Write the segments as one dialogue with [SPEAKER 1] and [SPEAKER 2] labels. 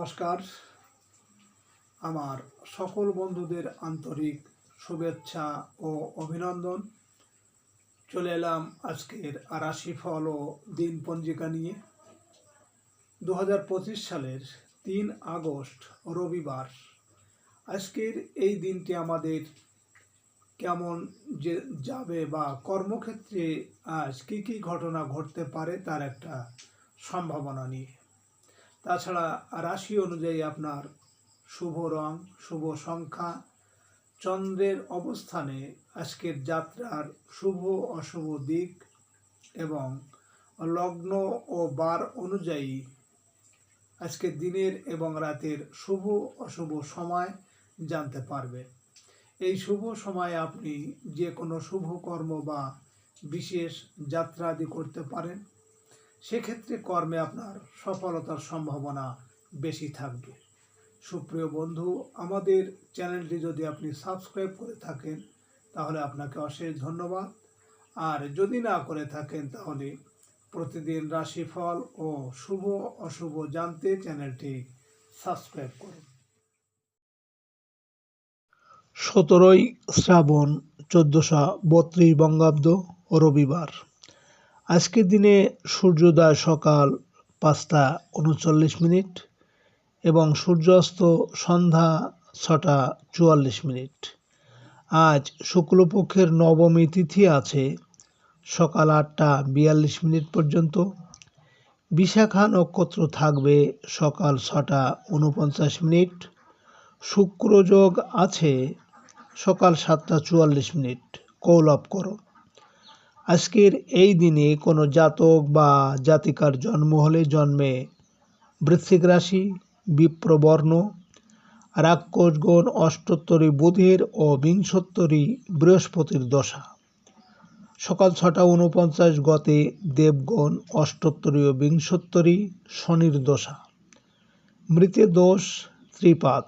[SPEAKER 1] নমস্কার। আমার সকল বন্ধুদের আন্তরিক শুভেচ্ছা ও অভিনন্দন। চলে এলাম আজকের রাশিফল ও দিন পঞ্জিকা নিয়ে। 2025 সালের 3 আগস্ট রবিবার। আজকের এই দিনটি আমাদের কেমন যে যাবে বা কর্মক্ষেত্রে আজ কী কী ঘটনা ঘটতে পারে তার একটা সম্ভাবনা নিয়ে। তাছাড়া রাশি অনুযায়ী আপনার শুভ রং, শুভ সংখ্যা, চন্দ্রের অবস্থানে আজকের যাত্রার শুভ অশুভ দিক এবং লগ্ন ও বার অনুযায়ী আজকের দিনের এবং রাতের শুভ অশুভ সময় জানতে পারবে। এই শুভ সময়ে আপনি যে কোনো শুভ কর্ম বা বিশেষ যাত্রা আদি করতে পারেন। সেক্ষেত্রে কর্মে আপনার সফলতার সম্ভাবনা বেশি থাকবে। সুপ্রিয় বন্ধু, আমাদের চ্যানেলটি যদি আপনি সাবস্ক্রাইব করে থাকেন তাহলে আপনাকে অশেষ ধন্যবাদ। আর যদি না করে থাকেন তাহলে প্রতিদিন রাশিফল ও শুভ অশুভ জানতে চ্যানেলটি সাবস্ক্রাইব করুন।
[SPEAKER 2] 17ই শ্রাবণ 1432 বঙ্গাব্দ রবিবার। আজকের দিনে সূর্যোদয় সকাল 5টা 39 এবং সূর্যাস্ত সন্ধ্যা 6টা 44। আজ শুক্লপক্ষের নবমী তিথি আছে সকাল 8টা 42 পর্যন্ত। বিশাখা নক্ষত্র থাকবে সকাল 6টা 49। শুক্রযোগ আছে সকাল 7টা 44। কৌলব করো। আজকের এই দিনে কোনো জাতক বা জাতিকার জন্ম হলে জন্মে বৃশ্চিক রাশি, বিপ্রবর্ণ, রাক্ষসগণ, অষ্টোত্তরী বুধের ও বিংশোত্তরী বৃহস্পতির দশা। সকাল 6টা 49 গতে দেবগণ, অষ্টোত্তরী ও বিংশোত্তরী শনির দশা। মৃতে দোষ ত্রিপাত।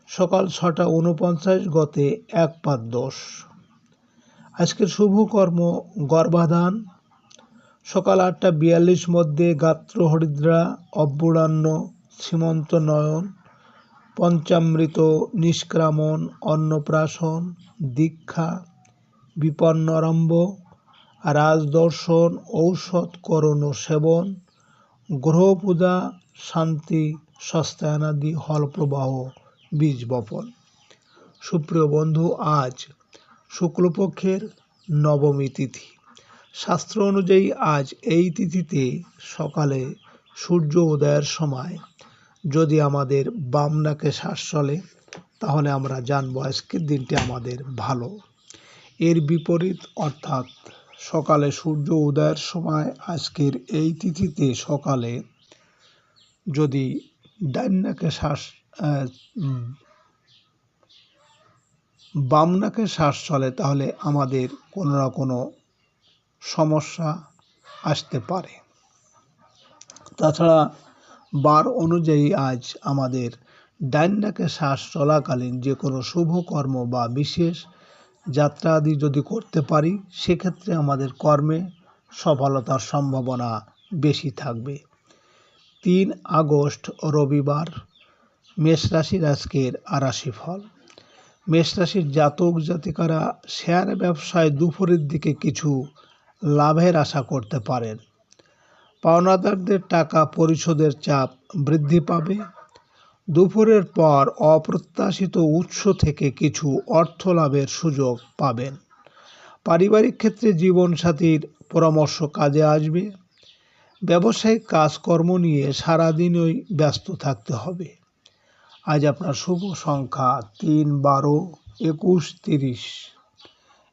[SPEAKER 2] সকাল 6টা 49 গতে একপাত দোষ। আজকের শুভ কর্ম গর্ভাধান। সকাল 8টা 42 মধ্যে গাত্র হরিদ্রা, অব্বুড়ান্ন, সীমন্ত নয়ন, পঞ্চামৃত, নিষ্ক্রামণ, অন্নপ্রাশন, দীক্ষা, বিপন্নরম্ভ, রাজদর্শন, ঔষধকরণ সেবন, গ্রহপূজা, শান্তি সস্তায়নাদি, হল প্রবাহ, বীজ বপন। সুপ্রিয় বন্ধু, আজ শুক্লপক্ষের নবমী তিথি। শাস্ত্র অনুযায়ী আজ এই তিথিতে সকালে সূর্য উদয়ের সময় যদি আমাদের বাম নাকে শ্বাস চলে তাহলে আমরা জানবো আজকের দিনটি আমাদের ভালো। এর বিপরীত অর্থাৎ সকালে সূর্য উদয়ের সময় আজকের এই তিথিতে সকালে যদি ডান নাকে শ্বাস বাম নাকে শ্বাস চলে তাহলে আমাদের কোনো না কোনো সমস্যা আসতে পারে। তাছাড়া বার অনুযায়ী আজ আমাদের ডান নাকে শ্বাস চলাকালীন যে কোনো শুভ কর্ম বা বিশেষ যাত্রা আদি যদি করতে পারি সেক্ষেত্রে আমাদের কর্মে সফলতার সম্ভাবনা বেশি থাকবে। 3 আগস্ট রবিবার। মেষ রাশির আজকের রাশিফল। মেষ রাশির জাতক জাতিকারা শেয়ার ব্যবসায় দুপুরের দিকে কিছু লাভের আশা করতে পারেন। পাওনাদারদের টাকা পরিশোধের চাপ বৃদ্ধি পাবে। দুপুরের পর অপ্রত্যাশিত উৎস থেকে কিছু অর্থ লাভের সুযোগ পাবেন। পারিবারিক ক্ষেত্রে জীবনসাথীর পরামর্শ কাজে আসবে। ব্যবসায়িক কাজকর্ম নিয়ে সারাদিনই ব্যস্ত থাকতে হবে। আজ আপনার শুভ সংখ্যা 3, 12, 21, 30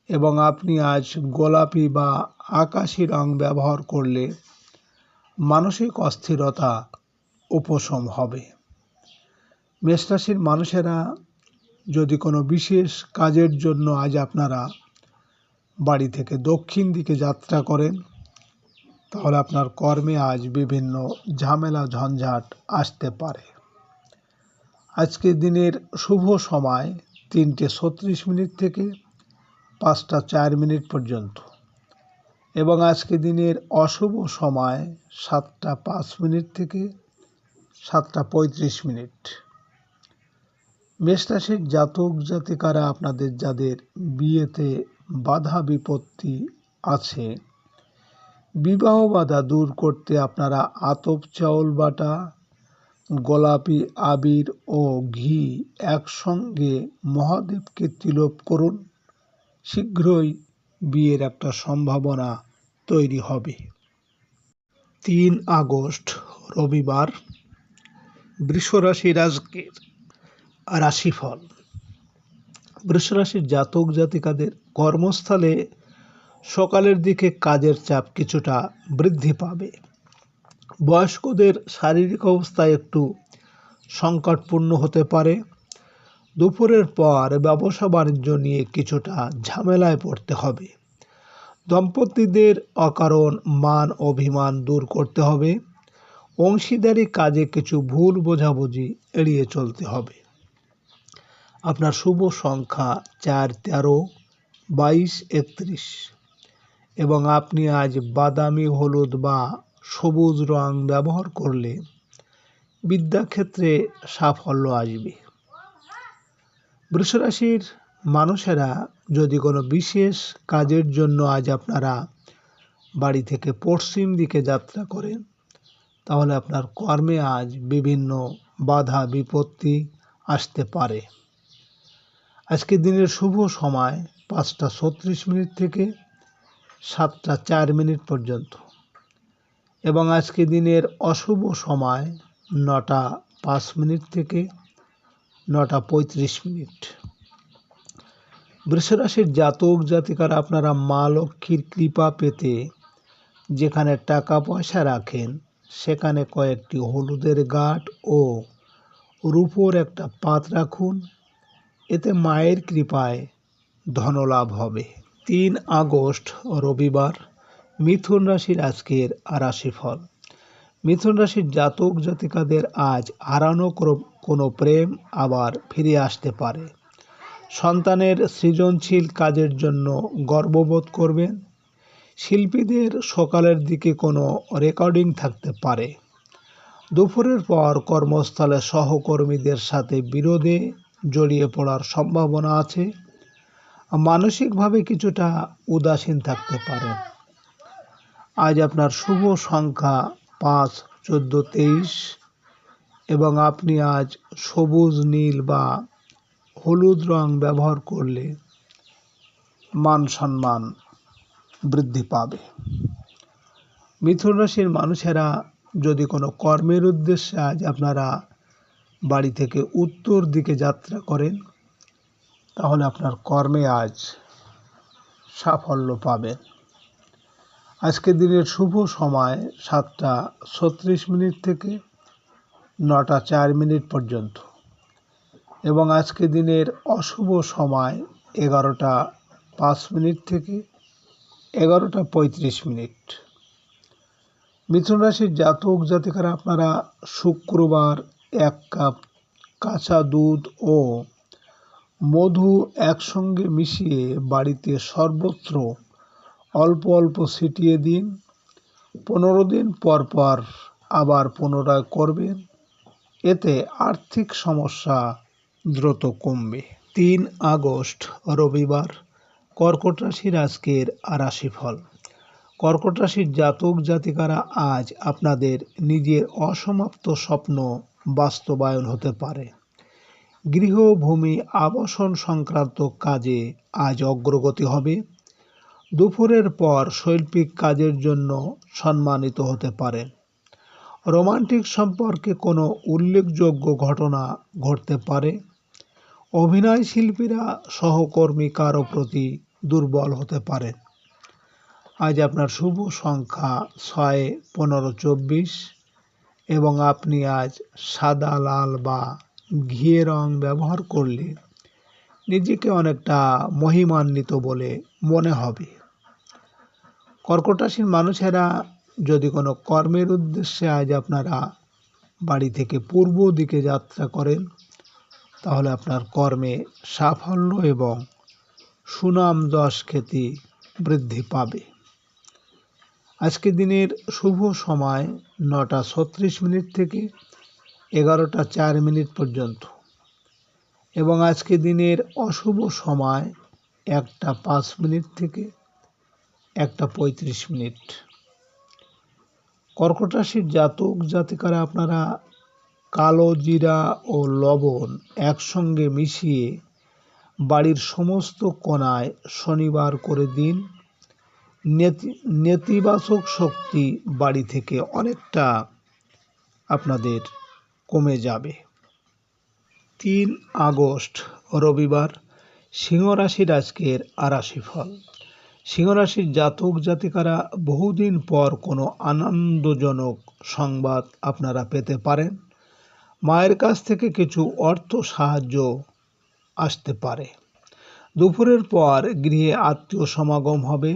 [SPEAKER 2] এবং আপনি আজ গোলাপি বা আকাশি রং ব্যবহার করলে মানসিক অস্থিরতা উপশম হবে। মেষ রাশির মানুষেরা যদি কোনো বিশেষ কাজের জন্য আজ আপনারা বাড়ি থেকে দক্ষিণ দিকে যাত্রা করেন তাহলে আপনার কর্মে আজ বিভিন্ন ঝামেলা ঝঞ্ঝাট আসতে পারে। আজকের দিনের শুভ সময় 3টে 36 থেকে 5টা 4 পর্যন্ত এবং আজকের দিনের অশুভ সময় 7টা 5 থেকে 7:35। মেষ রাশির জাতক জাতিকারা আপনাদের যাদের বিয়েতে বাধা বিপত্তি আছে, বিবাহ বাধা দূর করতে আপনারা আতপ চাউল বাটা, গোলাপি আবির ও ঘি একসঙ্গে মহাদেবকে তিলক করুন। শীঘ্রই বিয়ের একটা সম্ভাবনা তৈরি হবে। 3 আগস্ট রবিবার, বৃষ রাশির আজকের রাশিফল। বৃষ রাশির জাতক জাতিকাদের কর্মস্থলে সকালের দিকে কাজের চাপ কিছুটা বৃদ্ধি পাবে। বয়স্কদের শারীরিক অবস্থা একটু সংকটপূর্ণ হতে পারে। দুপুরের পর ব্যবসা বাণিজ্য নিয়ে কিছুটা ঝামেলায় পড়তে হবে। দম্পতিদের অকারণ মান অভিমান দূর করতে হবে। অংশীদারি কাজে কিছু ভুল বোঝাবুঝি এড়িয়ে চলতে হবে। আপনার শুভ সংখ্যা 4, 13, 22, 31 এবং আপনি আজ বাদামি, হলুদ বা সবুজ রং ব্যবহার করলে বিদ্যাক্ষেত্রে সাফল্য আসবে। বৃষ রাশির মানুষেরা যদি কোনো বিশেষ কাজের জন্য আজ আপনারা বাড়ি থেকে পশ্চিম দিকে যাত্রা করেন, তাহলে আপনার কর্মে আজ বিভিন্ন বাধা বিপত্তি আসতে পারে। আজকের দিনের শুভ সময় 5:36 থেকে 7:04 পর্যন্ত এবং আজকের দিনের অশুভ সময় 9:05 থেকে 9:35। বৃষ রাশির জাতক জাতিকারা আপনারা মা লক্ষ্মীর কৃপা পেতে যেখানে টাকা পয়সা রাখেন সেখানে কয়েকটি হলুদের গাঁট ও রূপোর একটা পাত রাখুন। এতে মায়ের কৃপায় ধনলাভ হবে। 3 আগস্ট রবিবার, মিথুন রাশির আজকের রাশিফল। মিথুন রাশির জাতক জাতিকাদের আজ হারানো কোনো প্রেম আবার ফিরে আসতে পারে। সন্তানের সৃজনশীল কাজের জন্য গর্ববোধ করবেন। শিল্পীদের সকালের দিকে কোনো রেকর্ডিং থাকতে পারে। দুপুরের পর কর্মস্থলে সহকর্মীদের সাথে বিরোধে জড়িয়ে পড়ার সম্ভাবনা আছে। মানসিকভাবে কিছুটা উদাসীন থাকতে পারেন। আজ আপনার শুভ সংখ্যা 5, 14, 23 এবং আপনি আজ সবুজ, নীল বা হলুদ রং ব্যবহার করলে মান সম্মান বৃদ্ধি পাবে। মিথুন রাশির মানুষেরা যদি কোনো কর্মের উদ্দেশ্যে আজ আপনারা বাড়ি থেকে উত্তর দিকে যাত্রা করেন, তাহলে আপনার কর্মে আজ সাফল্য পাবেন। আজকের দিনের শুভ সময় 7:36 থেকে 9:04 পর্যন্ত এবং আজকের দিনের অশুভ সময় 11:05 থেকে 11:35। মিথুন রাশির জাতক জাতিকারা আপনারা শুক্রবার 1 কাপ কাঁচা দুধ ও মধু একসঙ্গে মিশিয়ে বাড়িতে সর্বত্র অল্প অল্প ছিটিয়ে দিন। 15 দিন পর পর আবার পুনরায় করবেন। এতে আর্থিক সমস্যা দ্রুত কমবে। 3 আগস্ট রবিবার, কর্কট রাশির আজকের রাশিফল। কর্কট রাশির জাতক জাতিকারা আজ আপনাদের নিজের অসমাপ্ত স্বপ্ন বাস্তবায়ন হতে পারে। গৃহভূমি আবাসন সংক্রান্ত কাজে আজ অগ্রগতি হবে। দুপুরের পর শৈল্পিক কাজের জন্য সম্মানিত হতে পারেন। রোমান্টিক সম্পর্কে কোনো উল্লেখযোগ্য ঘটনা ঘটতে পারে। অভিনয় শিল্পীরা সহকর্মী কারো প্রতি দুর্বল হতে পারেন। আজ আপনার শুভ সংখ্যা 6, 15, 24 এবং আপনি আজ সাদা, লাল বা ঘিয়ে রং ব্যবহার করলে নিজেকে অনেকটা মহিমান্বিত বলে মনে হবে। কর্কট রাশির মানুষেরা যদি কোনো কর্মের উদ্দেশ্যে আজ আপনারা বাড়ি থেকে পূর্ব দিকে যাত্রা করেন, তাহলে আপনার কর্মে সাফল্য এবং সুনাম যশ খ্যাতি বৃদ্ধি পাবে। আজকের দিনের শুভ সময় 9:36 থেকে 11টা 4 মিনিট পর্যন্ত। এবং আজকে দিনের অশুভ সময় 1টা 5 মিনিট থেকে 1টা 35 মিনিট। কর্কট রাশির জাতক জাতিকারা আপনারা কালো জিরা ও লবণ একসঙ্গে মিশিয়ে বাড়ির সমস্ত কোণায় শনিবার করে দিন। নেতিবাচক শক্তি বাড়ি থেকে অনেকটা আপনাদের কমে যাবে। 3 আগস্ট রবিবার সিংহ রাশির আজকের রাশিফল। সিংহ রাশির জাতক জাতিকারা বহুদিন পর কোনো আনন্দজনক সংবাদ আপনারা পেতে পারেন। মায়ের কাছ থেকে কিছু অর্থ সাহায্য আসতে পারে। দুপুরের পর গৃহে আত্মীয় সমাগম হবে।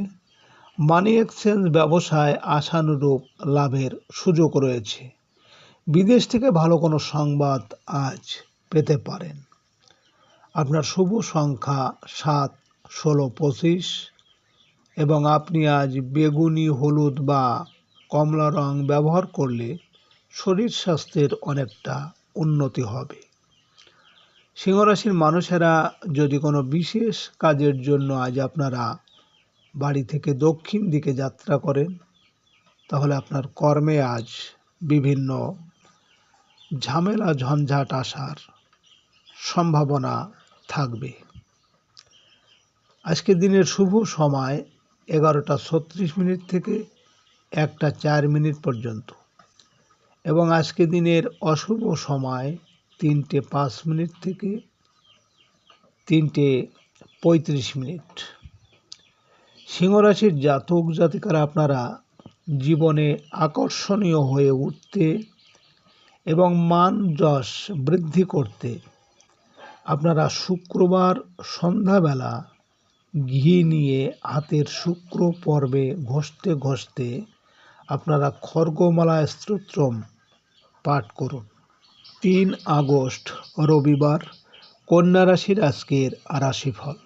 [SPEAKER 2] মানি এক্সচেঞ্জ ব্যবসায় আশানুরূপ লাভের সুযোগ রয়েছে। বিদেশ থেকে ভালো কোনো সংবাদ আজ পেতে পারেন। আপনার শুভ সংখ্যা 7, 16, 25 এবং আপনি আজ বেগুনি, হলুদ বা কমলা রং ব্যবহার করলে শরীর স্বাস্থ্যের অনেকটা উন্নতি হবে। সিংহ রাশির মানুষেরা যদি কোনো বিশেষ কাজের জন্য আজ আপনারা বাড়ি থেকে দক্ষিণ দিকে যাত্রা করেন, তাহলে আপনার কর্মে আজ বিভিন্ন ঝামেলা ঝঞ্ঝাট আসার সম্ভাবনা থাকবে। আজকে দিনের শুভ সময় 11টা 36 মিনিট থেকে 1টা 4 মিনিট পর্যন্ত এবং আজকে দিনের অশুভ সময় 3টে 5 মিনিট থেকে 3টে 35 মিনিট। সিংহ রাশির জাতক জাতিকারা আপনারা জীবনে আকর্ষণীয় হয়ে উঠতে এবং মান যশ বৃদ্ধি করতে আপনারা শুক্রবার সন্ধ্যাবেলা ঘি নিয়ে হাতের শুক্র পর্বে ঘষতে ঘষতে আপনারা খর্গমালা স্তোত্রম পাঠ করুন। 3 আগস্ট রবিবার কন্যা রাশির আজকের রাশিফল।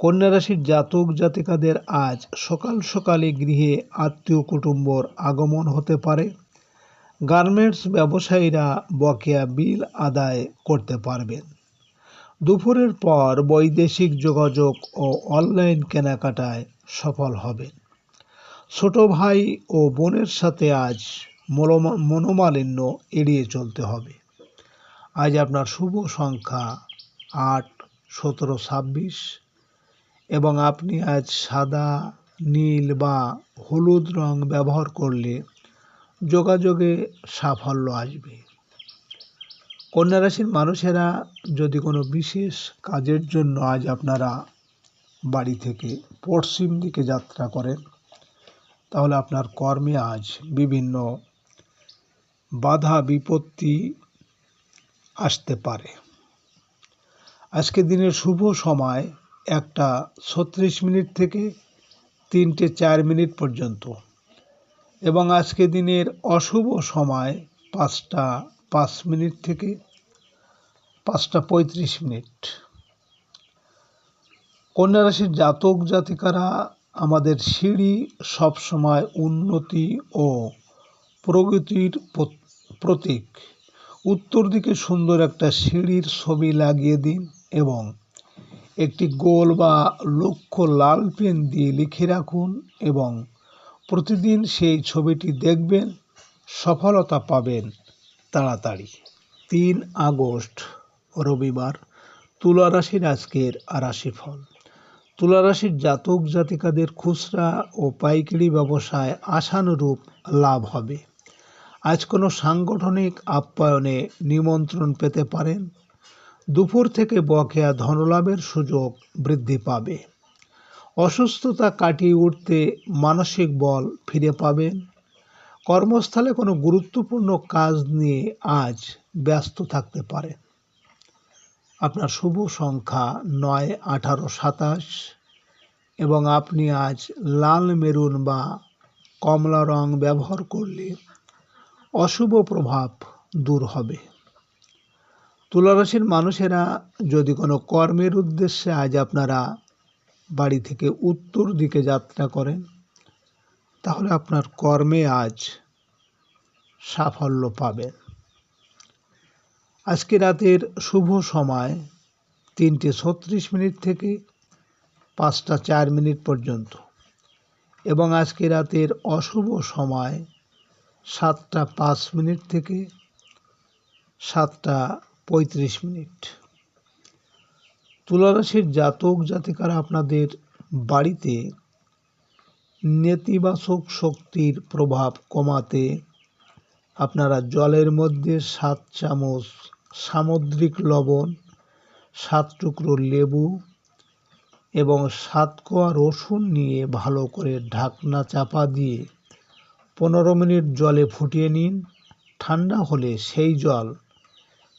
[SPEAKER 2] কন্যা রাশির জাতক জাতিকাদের আজ সকাল সকালে গৃহে আত্মীয় কুটুম্বর আগমন হতে পারে। গার্মেন্টস ব্যবসায়ীরা বকেয়া বিল আদায় করতে পারবেন। দুপুরের পর বৈদেশিক যোগাযোগ ও অনলাইন কেনাকাটায় সফল হবেন। ছোট ভাই ও বোনের সাথে আজ মনোমালিন্য এড়িয়ে চলতে হবে। আজ আপনার শুভ সংখ্যা 8, 17, 26 এবং আপনি আজ সাদা, নীল বা হলুদ রং ব্যবহার করলে যোগাযোগে সাফল্য আসবে। কন্যা রাশির মানুষেরা যদি কোনো বিশেষ কাজের জন্য আজ আপনারা বাড়ি থেকে পশ্চিম দিকে যাত্রা করেন, তাহলে আপনার কর্মে আজ বিভিন্ন বাধা বিপত্তি আসতে পারে। আজকে দিনের শুভ সময় 1টা 36 মিনিট থেকে 3টে 4 মিনিট পর্যন্ত এবং আজকে দিনের অশুভ সময় 5টা 5 মিনিট থেকে 5টা 35 মিনিট। কন্যা রাশির জাতক জাতিকারা আমাদের সিঁড়ি সবসময় উন্নতি ও প্রগতির প্রতীক। উত্তর দিকে সুন্দর একটা সিঁড়ির ছবি লাগিয়ে দিন এবং একটি গোল বা লক্ষ্য লাল পেন দিয়ে লিখে রাখুন এবং প্রতিদিন সেই ছবিটি দেখবেন, সফলতা পাবেন তাড়াতাড়ি। 3 আগস্ট রবিবার তুলা রাশির আজকের রাশিফল। তুলা রাশির জাতক জাতিকাদের খুচরা ও পাইকারি ব্যবসায় আশানুরূপ লাভ হবে। আজ কোনো সাংগঠনিক আপ্যায়নে নিমন্ত্রণ পেতে পারেন। দুপুর থেকে বকেয়া ধনলাভের সুযোগ বৃদ্ধি পাবে। অসুস্থতা কাটিয়ে উঠতে মানসিক বল ফিরে পাবেন। কর্মস্থলে কোনো গুরুত্বপূর্ণ কাজ নিয়ে আজ ব্যস্ত থাকতে পারেন। আপনার শুভ সংখ্যা 9, 18, 27 এবং আপনি আজ লাল, মেরুন বা কমলা রং ব্যবহার করলে অশুভ প্রভাব দূর হবে। তুলা রাশির মানুষেরা যদি কোনো কর্মের উদ্দেশ্যে আজ আপনারা বাড়ি থেকে উত্তর দিকে যাত্রা করেন, তাহলে আপনার কর্মে আজ সাফল্য পাবেন। আজকে রাতের শুভ সময় 3:36 থেকে 5:04 পর্যন্ত এবং আজকে রাতের অশুভ সময় 7:05 থেকে 7:35। তুলা রাশির জাতক জাতিকারা আপনাদের বাড়িতে নেতিবাচক শক্তির প্রভাব কমাতে আপনারা জলের মধ্যে 7 চামচ সামুদ্রিক লবণ, 7 টুকরো লেবু এবং 7 কোয়া রসুন নিয়ে ভালো করে ঢাকনা চাপা দিয়ে 15 মিনিট জলে ফুটিয়ে নিন। ঠান্ডা হলে সেই জল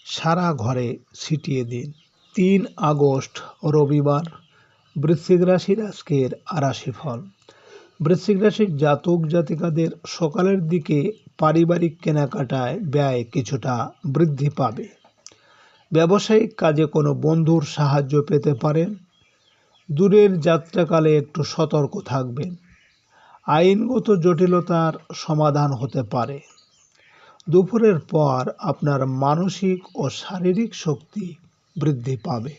[SPEAKER 2] সারা ঘরে ছিটিয়ে দিন। 3 আগস্ট রবিবার, বৃশ্চিক রাশির আজকের রাশিফল। বৃশ্চিক রাশির জাতক জাতিকাদের সকালের দিকে পারিবারিক কেনাকাটায় ব্যয় কিছুটা বৃদ্ধি পাবে। ব্যবসায়িক কাজে কোনো বন্ধুর সাহায্য পেতে পারেন। দূরের যাত্রাকালে একটু সতর্ক থাকবেন। আইনগত জটিলতার সমাধান হতে পারে। দুপুরের পর আপনার মানসিক ও শারীরিক শক্তি বৃদ্ধি পাবে।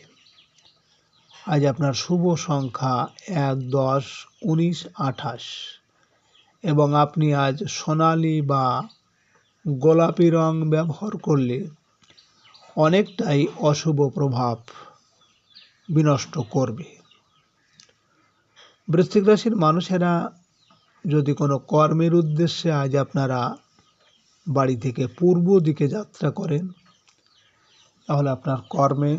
[SPEAKER 2] আজ আপনার শুভ সংখ্যা 1, 10, 19, 28 এবং আপনি আজ সোনালী বা গোলাপি রং ব্যবহার করলে অনেকটাই অশুভ প্রভাব বিনষ্ট করবে। বৃশ্চিক রাশির মানুষেরা যদি কোনো কর্মের উদ্দেশ্যে আজ আপনারা বাড়ি থেকে পূর্ব দিকে যাত্রা করেন, তাহলে আপনার কর্মে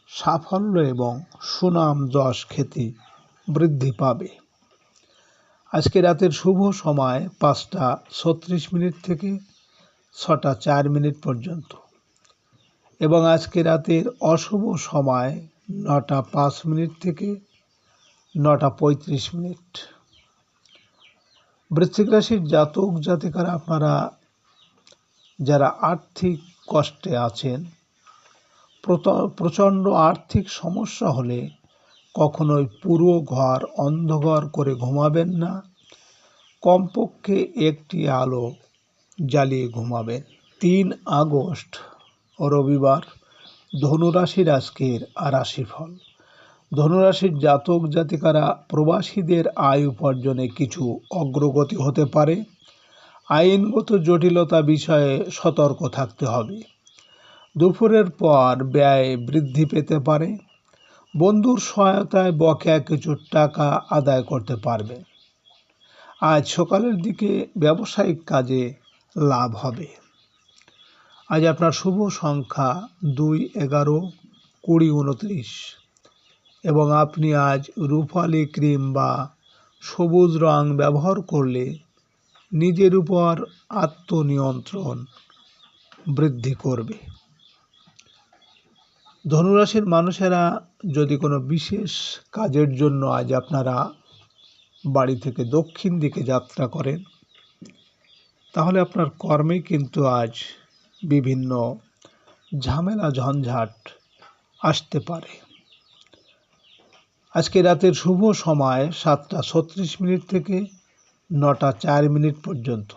[SPEAKER 2] সাফল্য এবং সুনাম যশ খ্যাতি বৃদ্ধি পাবে। আজকে রাতের শুভ সময় 5:36 থেকে 6:04 পর্যন্ত এবং আজকে রাতের অশুভ সময় 9:05 থেকে 9:35। বৃশ্চিক রাশির জাতক জাতিকারা আপনারা যারা আর্থিক কষ্টে আছেন, প্রচণ্ড আর্থিক সমস্যা হলে কখনোই পুরো ঘর অন্ধকার করে ঘুমাবেন না। কমপক্ষে একটি আলো জ্বালিয়ে ঘুমাবেন। 3 আগস্ট রবিবার, ধনুরাশির আজকের রাশিফল। ধনুরাশির জাতক জাতিকারা প্রবাসীদের আয় উপার্জনে কিছু অগ্রগতি হতে পারে। আইনগত জটিলতা বিষয়ে সতর্ক থাকতে হবে। দুপুরের পর ব্যয় বৃদ্ধি পেতে পারে। বন্ধুর সহায়তায় বকেয়া কিছু টাকা আদায় করতে পারবে। আজ সকালের দিকে ব্যবসায়িক কাজে লাভ হবে। আজ আপনার শুভ সংখ্যা 2, 11, 20, 29 এবং আপনি আজ রূপালি ক্রিম বা সবুজ রং ব্যবহার করলে নিজের উপর আত্মনিয়ন্ত্রণ বৃদ্ধি করবে। ধনুরাশির মানুষেরা যদি কোনো বিশেষ কাজের জন্য আজ আপনারা বাড়ি থেকে দক্ষিণ দিকে যাত্রা করেন, তাহলে আপনার কর্মে কিন্তু আজ বিভিন্ন ঝামেলা ঝঞ্ঝাট আসতে পারে। আজকে রাতের শুভ সময় 7:36 থেকে 9:04 পর্যন্ত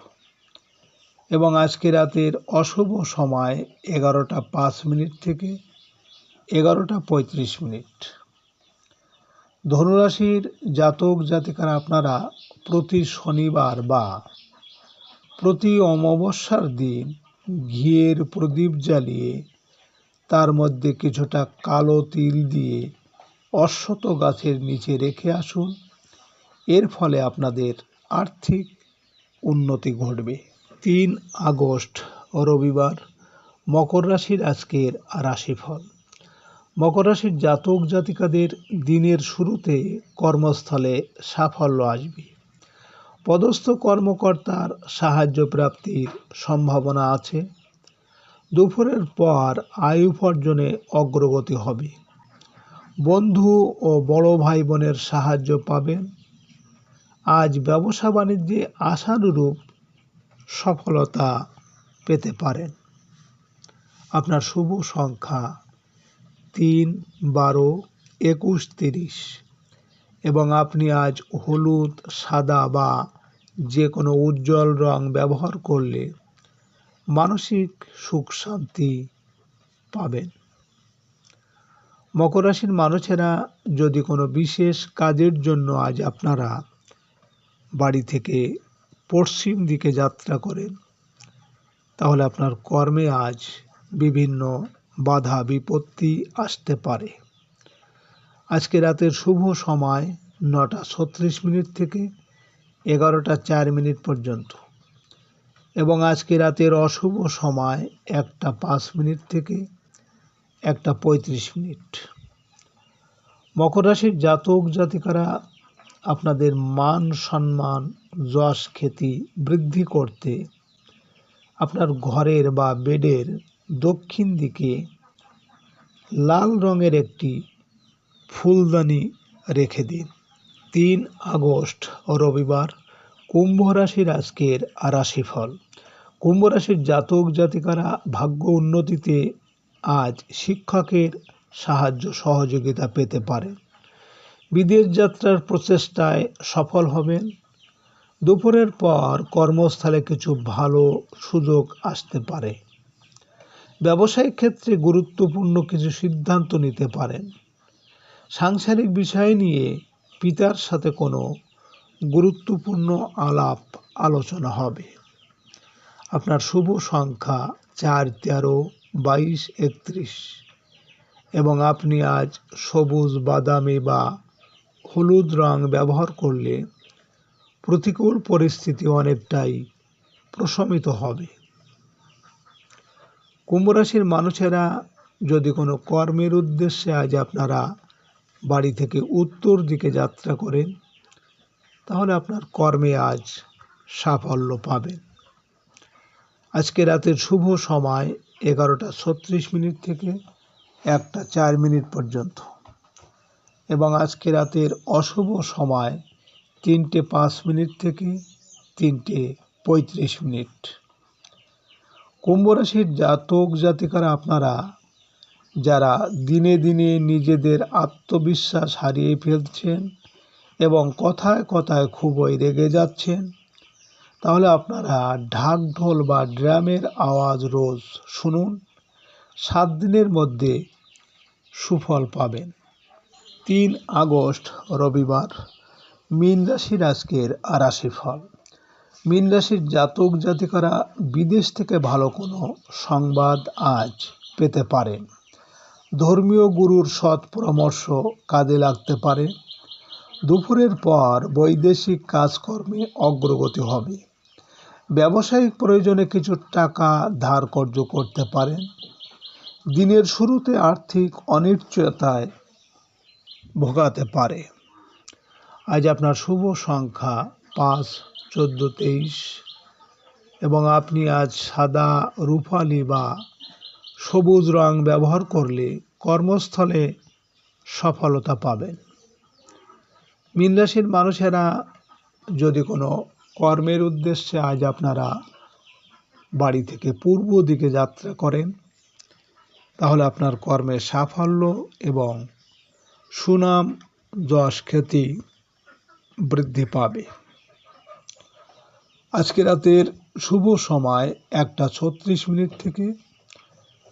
[SPEAKER 2] এবং আজকে রাতের অশুভ সময় 11:05 থেকে 11:35। ধনুরাশির জাতক জাতিকারা আপনারা প্রতি শনিবার বা প্রতি অমাবস্যার দিন ঘিয়ের প্রদীপ জ্বালিয়ে তার মধ্যে কিছুটা কালো তিল দিয়ে অশ্বত্থ গাছের নিচে রেখে আসুন। এর ফলে আপনাদের আর্থিক উন্নতি ঘটবে। 3 আগস্ট রবিবার, মকর রাশির আজকের রাশিফল। মকর রাশির জাতক জাতিকাদের দিনের শুরুতে কর্মস্থলে সাফল্য আসবে। পদস্থ কর্মকর্তার সাহায্য প্রাপ্তির সম্ভাবনা আছে। দুপুরের পর আয় উপার্জনে অগ্রগতি হবে। বন্ধু ও বড় ভাই বোনের সাহায্য পাবেন। আজ ব্যবসা বাণিজ্যে আশানুরূপ সফলতা পেতে পারেন। আপনার শুভ সংখ্যা 3, 12, 21, 30 এবং আপনি আজ হলুদ, সাদা বা যে কোনো উজ্জ্বল রং ব্যবহার করলে মানসিক সুখ শান্তি পাবেন। মকর রাশির মানুষেরা যদি কোনো বিশেষ কাজের জন্য আজ আপনারা বাড়ি থেকে পশ্চিম দিকে যাত্রা করেন, তাহলে আপনার কর্মে আজ বিভিন্ন বাধা বিপত্তি আসতে পারে। আজকে রাতের শুভ সময় 9:36 থেকে 11:04 পর্যন্ত এবং আজকে রাতের অশুভ সময় 1:05 থেকে 1:35। মকর রাশির জাতক জাতিকারা আপনাদের মান সম্মান যশ খ্যাতি বৃদ্ধি করতে আপনার ঘরের বা বেডের দক্ষিণ দিকে লাল রঙের একটি ফুলদানি রেখে দিন। 3 আগস্ট রবিবার কুম্ভ রাশির আজকের রাশিফল। কুম্ভ রাশির জাতক জাতিকারা ভাগ্য উন্নতিতে আজ শিক্ষকের সাহায্য সহযোগিতা পেতে পারেন। বিদেশ যাত্রার প্রচেষ্টায় সফল হবেন। দুপুরের পর কর্মস্থলে কিছু ভালো সুযোগ আসতে পারে। ব্যবসায়িক ক্ষেত্রে গুরুত্বপূর্ণ কিছু সিদ্ধান্ত নিতে পারেন। সাংসারিক বিষয় নিয়ে পিতার সাথে কোনো গুরুত্বপূর্ণ আলাপ আলোচনা হবে। আপনার শুভ সংখ্যা 4, 13, 22, 31 এবং আপনি আজ সবুজ বাদামি বা হলুদ রং ব্যবহার করলে প্রতিকূল পরিস্থিতি অনেকটাই প্রশমিত হবে। কুম্ভ রাশির মানুষেরা যদি কোনো কর্মের উদ্দেশ্যে আজ আপনারা বাড়ি থেকে উত্তর দিকে যাত্রা করেন, তাহলে আপনার কর্মে আজ সাফল্য পাবেন। আজকে রাতের শুভ সময় 11:36 থেকে 1:04 পর্যন্ত এবং আজকে রাতের অশুভ সময় 3:05 থেকে 3:35। কুম্ভ রাশির জাতক জাতিকারা আপনারা যারা দিনে দিনে নিজেদের আত্মবিশ্বাস হারিয়ে ফেলছেন এবং কথায় কথায় খুবই রেগে যাচ্ছেন, তাহলে আপনারা ঢাক ঢোল বা ড্রামের আওয়াজ রোজ শুনুন। 7 দিনের মধ্যে সুফল পাবেন। 3 আগস্ট রবিবার মীন রাশির আজকের রাশিফল। মীন রাশির জাতক জাতিকারা বিদেশ থেকে ভালো কোনো সংবাদ আজ পেতে পারেন। ধর্মীয় গুরুর সৎ পরামর্শ কাজে লাগতে পারে। দুপুরের পর বৈদেশিক কাজকর্মে অগ্রগতি হবে। ব্যবসায়িক প্রয়োজনে কিছু টাকা ধার কর্জ করতে পারেন। দিনের শুরুতে আর্থিক অনিশ্চয়তায় ভোগাতে পারে। আজ আপনার শুভ সংখ্যা 5, 14, 23 এবং আপনি আজ সাদা, রূপালি বা সবুজ রং ব্যবহার করলে কর্মস্থলে সফলতা পাবেন। মীন রাশির মানুষেরা যদি কোনো কর্মের উদ্দেশ্যে আজ আপনারা বাড়ি থেকে পূর্ব দিকে যাত্রা করেন, তাহলে আপনার কর্মের সাফল্য এবং সুনাম যশ খ্যাতি বৃদ্ধি পাবে। আজকে রাতের শুভ সময় 1:36 থেকে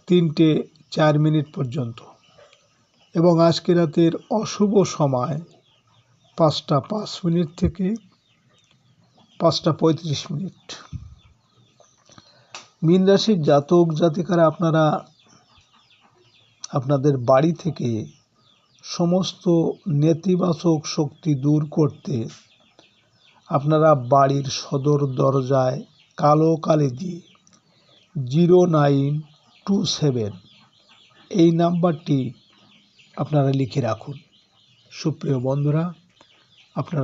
[SPEAKER 2] 3:04 পর্যন্ত এবং আজকে রাতের অশুভ সময় 5:05 থেকে 5:35। মীন রাশির জাতক জাতিকারা আপনারা আপনাদের বাড়ি থেকে সমস্ত নেতিবাচক শক্তি দূর করতে আপনারা বাড়ির সদর দরজায় কালো কালি দিয়ে 0927 এই নাম্বারটি আপনারা লিখে রাখুন। সুপ্রিয় বন্ধুরা, আপনারা